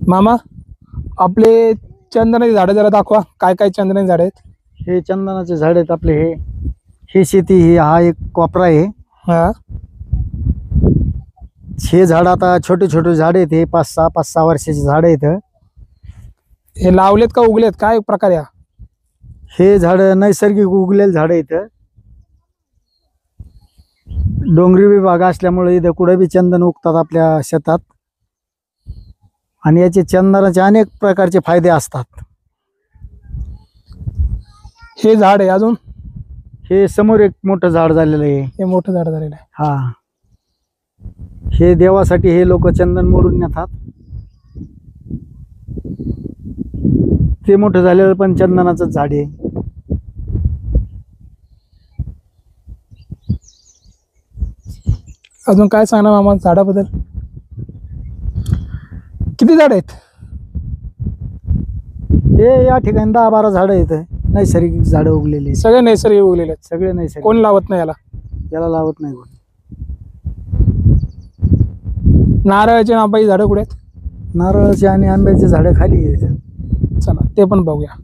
मामा, आपले चंदनाची झाडं जरा दाखवा. काय काय चंदनाची झाडं आहेत? हे चंदनाचे झाड आहेत आपले. हे शेती, ही हा एक कोपरा आहे. हा, हे झाड आता छोटे छोटे झाड आहेत. हे 5-6 वर्षाचे झाड आहेत. हे लावलेत का उगलेत? काय प्रकार या? हे झाड नैसर्गिक उगलेले झाड आहेत. डोंगरी विभाग असल्यामुळे इथं कुठे बी चंदन उगतात आपल्या शेतात. आणि याचे चंदनाचे अनेक प्रकारचे फायदे असतात. हे झाड आहे अजून? हे समोर एक मोठं झाड झालेलं आहे. हे मोठं झाड झालेलं आहे. हा, हे देवासाठी हे लोक चंदन मोडून नेतात. ते मोठं झालेलं पण चंदनाचं झाड आहे. अजून काय सांगणार मामा झाडाबद्दल? किती झाड आहेत? हे या ठिकाणी 10-12 झाडं आहेत. नैसर्गिक झाडं उगलेली. सगळे नैसर्गिक उगलेले आहेत. सगळे नैसर्गिक. कोण लावत नाही याला? याला लावत नाही कोण. नारळाची आंब्याची झाडं कुठे आहेत? नारळाची आणि आंब्याची झाडं खाली आहेत. चला ते पण बघूया.